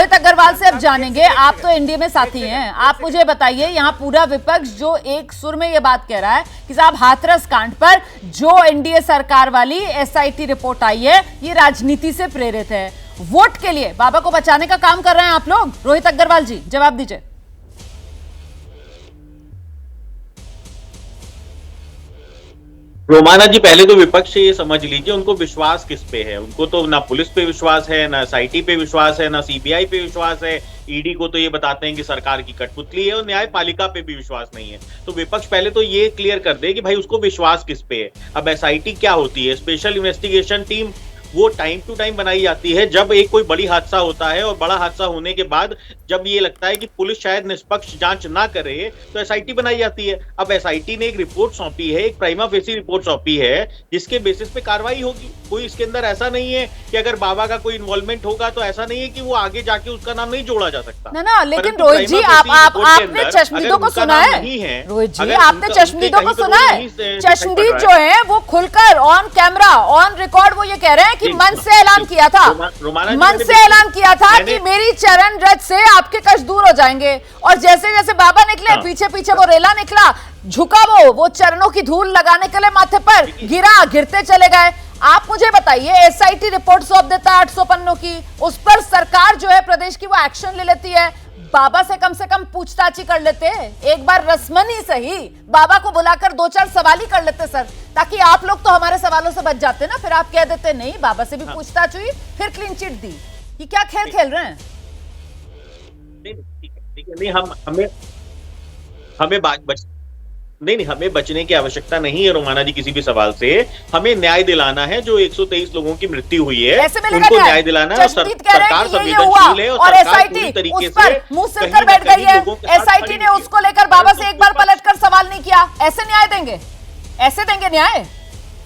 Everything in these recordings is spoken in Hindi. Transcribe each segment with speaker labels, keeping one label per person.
Speaker 1: रोहित अग्रवाल से अब जानेंगे, आप तो एनडीए में साथी हैं, आप मुझे बताइए, यहाँ पूरा विपक्ष जो एक सुर में ये बात कह रहा है कि साहब हाथरस कांड पर जो एनडीए सरकार वाली एसआईटी रिपोर्ट आई है ये राजनीति से प्रेरित है, वोट के लिए बाबा को बचाने का काम कर रहे हैं आप लोग। रोहित अग्रवाल जी जवाब दीजिए।
Speaker 2: रोमाना जी, पहले तो विपक्ष से ये समझ लीजिए उनको विश्वास किस पे है। उनको तो ना पुलिस पे विश्वास है, ना एसआईटी पे विश्वास है, ना सीबीआई पे विश्वास है। ईडी को तो ये बताते हैं कि सरकार की कठपुतली है, और न्यायपालिका पे भी विश्वास नहीं है। तो विपक्ष पहले तो ये क्लियर कर दे कि भाई उसको विश्वास किस पे है। अब एसआईटी क्या होती है? स्पेशल इन्वेस्टिगेशन टीम वो टाइम टू टाइम बनाई जाती है जब एक कोई बड़ी हादसा होता है, और बड़ा हादसा होने के बाद जब ये लगता है कि पुलिस शायद निष्पक्ष जांच ना करे तो एसआईटी बनाई जाती है। अब एसआईटी ने एक रिपोर्ट सौंपी है, एक प्राइमा फेसी रिपोर्ट सौंपी है, जिसके बेसिस पे कार्रवाई होगी। कोई इसके अंदर ऐसा नहीं है कि अगर बाबा का कोई इन्वॉल्वमेंट होगा तो ऐसा नहीं है कि वो आगे जाके उसका नाम नहीं जोड़ा जा सकता
Speaker 1: ना। लेकिन रोहित जी आपने चश्मदीदों को सुना है? रोहित जी आपने चश्मदीदों को सुना है? चश्मदीद जो है वो खुलकर ऑन कैमरा ऑन रिकॉर्ड वो ये कह रहे हैं कि मन से ऐलान किया था, मन से ऐलान किया था कि मेरी चरण रज से आपके कष्ट दूर हो जाएंगे, और जैसे जैसे बाबा निकले पीछे पीछे वो रेला निकला, झुका वो चरणों की धूल लगाने के लिए माथे पर गिरा, गिरते चले गए। आप मुझे बताइए, एसआईटी रिपोर्ट सौंप देता है 800 पन्नों की, उस पर सरकार जो है प्रदेश की वो एक्शन ले लेती है, बाबा से कम पूछताछ ही कर लेते, एक बार रस्मन ही सही बाबा को बुलाकर 2-4 सवाल ही कर लेते सर, ताकि आप लोग तो हमारे सवालों से बच जाते ना। फिर आप कह देते नहीं बाबा से भी पूछताछ हुई, फिर क्लीन चिट दी। ये क्या खेल खेल रहे हैं?
Speaker 2: नहीं, हमें बचने की आवश्यकता नहीं है रोमाना जी किसी भी सवाल से। हमें न्याय दिलाना है। जो 123 लोगों की मृत्यु हुई है उनको न्याय दिलाना है। सरकार संवेदनशील है और
Speaker 1: एसआईटी उस पर मुंह सिर बैठ गई है। एसआईटी ने उसको लेकर बाबा से एक बार पलटकर सवाल नहीं किया। ऐसे न्याय देंगे? ऐसे देंगे न्याय?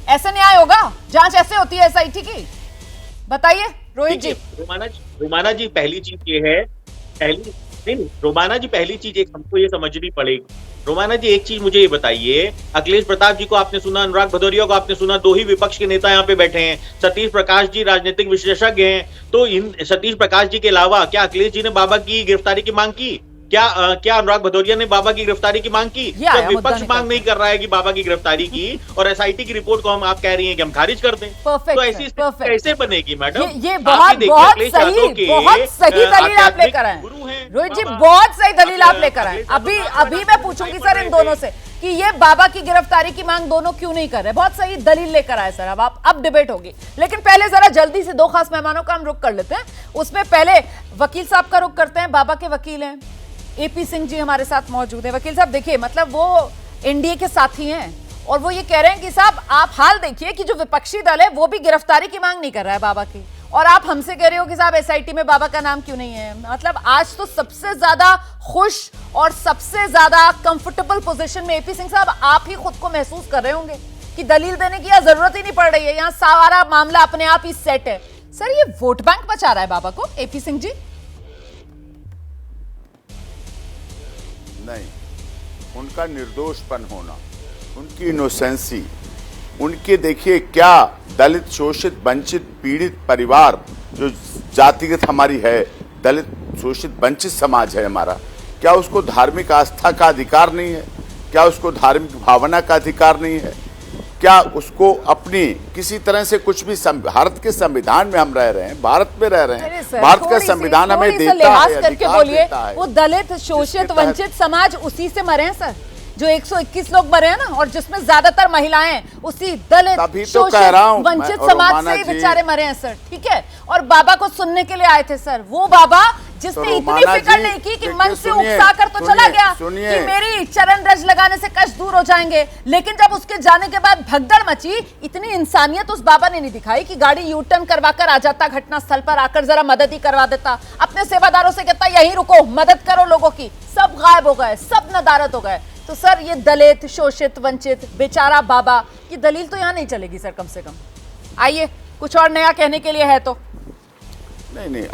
Speaker 1: ऐसे न्याय होगा? जांच ऐसे होती है एसआईटी की? बताइए रोहित जी।
Speaker 2: रोमाना जी पहली चीज ये है, रोमाना जी पहली चीज एक हमको ये समझनी पड़ेगी। रोमाना जी एक चीज मुझे ये बताइए, अखिलेश प्रताप जी को आपने सुना, अनुराग भदौरिया को आपने सुना, 2 ही विपक्ष के नेता यहाँ पे बैठे हैं। सतीश प्रकाश जी राजनीतिक विशेषज्ञ हैं, तो इन सतीश प्रकाश जी के अलावा क्या अखिलेश जी ने बाबा की गिरफ्तारी की मांग की? क्या अनुराग भदौरिया ने बाबा की गिरफ्तारी की मांग की? तो विपक्ष मांग नहीं कर रहा है कि बाबा की गिरफ्तारी की, और एसआईटी की रिपोर्ट को आप कह रही हैं कि हम खारिज कर दें। तो ऐसी स्थिति कैसे बनेगी मैडम?
Speaker 1: ये बहुत सही दलील आप लेकर आए रोहित जी, बहुत सही दलील आप लेकर आए। अभी मैं पूछूंगी सर इन दोनों से कि ये बाबा की गिरफ्तारी की मांग दोनों क्यों नहीं कर रहे। बहुत सही दलील लेकर आए सर। अब डिबेट होगी, लेकिन पहले जरा जल्दी से 2 खास मेहमानों का हम रुख कर लेते हैं। उसमें पहले वकील साहब का रुख करते हैं। बाबा के वकील हैं एपी सिंह जी हमारे साथ मौजूद है। वकील साहब देखिए, मतलब वो एनडीए के साथी हैं और वो ये कह रहे हैं कि साहब आप हाल देखिए कि जो विपक्षी दल है वो भी गिरफ्तारी की मांग नहीं कर रहा है बाबा की, और आप हमसे कह रहे हो कि साहब एसआईटी में बाबा का नाम क्यों नहीं है। मतलब आज तो सबसे ज्यादा खुश और सबसे ज्यादा कंफर्टेबल पोजीशन में एपी सिंह साहब आप ही खुद को महसूस कर रहे होंगे कि दलील देने की जरूरत ही नहीं पड़ रही है, यहाँ सारा मामला अपने आप ही सेट है। सर ये वोट बैंक बचा रहा है बाबा को एपी सिंह जी?
Speaker 3: नहीं, उनका निर्दोषपन होना, उनकी इनोसेंसी, उनके देखिए क्या दलित शोषित वंचित पीड़ित परिवार जो जातिगत हमारी है, दलित शोषित वंचित समाज है हमारा, क्या उसको धार्मिक आस्था का अधिकार नहीं है? क्या उसको धार्मिक भावना का अधिकार नहीं है? क्या उसको अपनी किसी तरह से कुछ भी भारत के संविधान में हम रह रहे हैं, भारत में रह रहे हैं, भारत का संविधान हमें देता है, अधिकार देता है।
Speaker 1: वो दलित शोषित वंचित समाज उसी से मरे हैं सर, जो 121 लोग मरे हैं ना, और जिसमें ज्यादातर महिलाएं उसी दलित शोषित वंचित समाज से ही बेचारे मरे हैं सर। ठीक है, और बाबा को सुनने के लिए आए थे सर, वो बाबा जिसने इतनी फिक्र नहीं की कि मन से उकसा कर तो चला गया कि मेरी चरण रज लगाने से कष्ट दूर हो जाएंगे, लेकिन जब उसके जाने के बाद भगदड़ मची, इतनी इंसानियत उस बाबा ने नहीं दिखाई कि गाड़ी यू टर्न करवाकर आ जाता घटना स्थल पर, आकर जरा मदद ही करवा देता, अपने सेवादारों से कहता यहीं रुको, मदद करो लोगों की। सब गायब हो गए, सब नदारद हो गए। तो सर ये दलित शोषित वंचित बेचारा बाबा की दलील तो यहाँ नहीं चलेगी सर, कम से कम। आइए कुछ और नया कहने के लिए है तो।
Speaker 3: नहीं,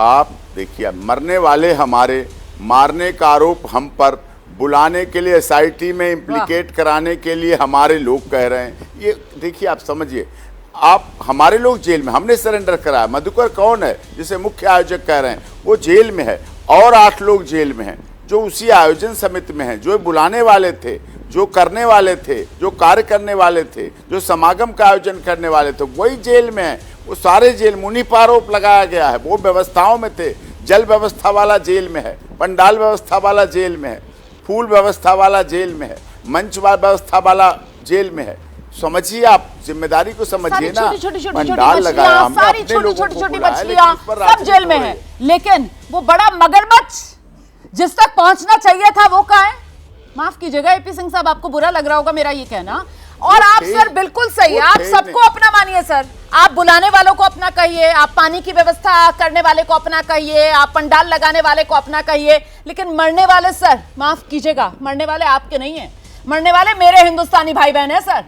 Speaker 3: आप देखिए, मरने वाले हमारे, मारने का आरोप हम पर, बुलाने के लिए एसआईटी में इम्प्लीकेट कराने के लिए हमारे लोग कह रहे हैं। ये देखिए, आप समझिए, आप हमारे लोग जेल में, हमने सरेंडर कराया। मधुकर कौन है जिसे मुख्य आयोजक कह रहे हैं, वो जेल में है और 8 लोग जेल में हैं जो उसी आयोजन समिति में हैं, जो बुलाने वाले थे, जो करने वाले थे, जो कार्य करने वाले थे, जो समागम का आयोजन करने वाले थे, वही जेल में है। वो सारे जेल में, उन्हीं पर आरोप लगाया गया है। वो व्यवस्थाओं में थे। जल व्यवस्था वाला जेल में है, पंडाल व्यवस्था वाला जेल में है, फूल व्यवस्था वाला जेल में है, मंच व्यवस्था वाला जेल में है। समझिए, आप जिम्मेदारी को समझिए ना।
Speaker 1: पंडाल लगाया, सारी छोटी-छोटी मछलियां सब जेल में है, लेकिन वो बड़ा मगरमच्छ जिस तक पहुंचना चाहिए था वो कहाँ है? माफ कीजिएगा एपी सिंह साहब, आपको बुरा लग रहा होगा मेरा ये कहना, और आप सर बिल्कुल सही, आप सबको अपना मानिए सर। आप बुलाने वालों को अपना कहिए, आप पानी की व्यवस्था करने वाले को अपना कहिए, आप पंडाल लगाने वाले को अपना कहिए, लेकिन मरने वाले सर, माफ कीजिएगा, मरने वाले आपके नहीं है, मरने वाले मेरे हिंदुस्तानी भाई बहन है सर,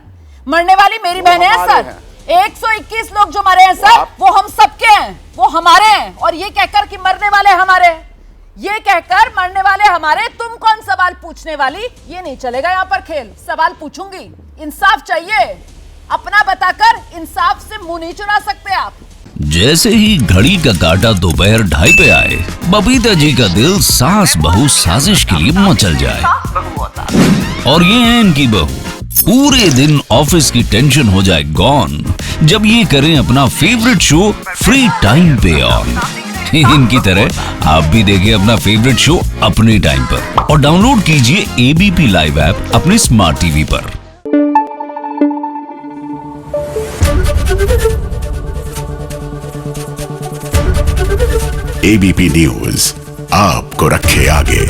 Speaker 1: मरने वाली मेरी बहनें हैं सर। 121 लोग जो मरे हैं सर, वो हम सबके हैं, वो हमारे हैं। और ये कहकर कि मरने वाले हमारे, ये कहकर मरने वाले हमारे, तुम कौन सवाल पूछने वाली, ये नहीं चलेगा यहाँ पर खेल। सवाल पूछूंगी, इंसाफ चाहिए, अपना बताकर इंसाफ से मुंह नहीं चुरा सकते आप।
Speaker 4: जैसे ही घड़ी का काटा दोपहर 2:30 पे आए, बबीता जी का दिल सास बहू साजिश के लिए मचल जाए। और ये है इनकी बहू, पूरे दिन ऑफिस की टेंशन हो जाए गॉन जब ये करें अपना फेवरेट शो फ्री टाइम पे ऑन। इनकी तरह आप भी देखिए अपना फेवरेट शो अपने टाइम पर और डाउनलोड कीजिए एबीपी लाइव ऐप अपने स्मार्ट टीवी पर।
Speaker 5: एबीपी न्यूज आपको रखे आगे।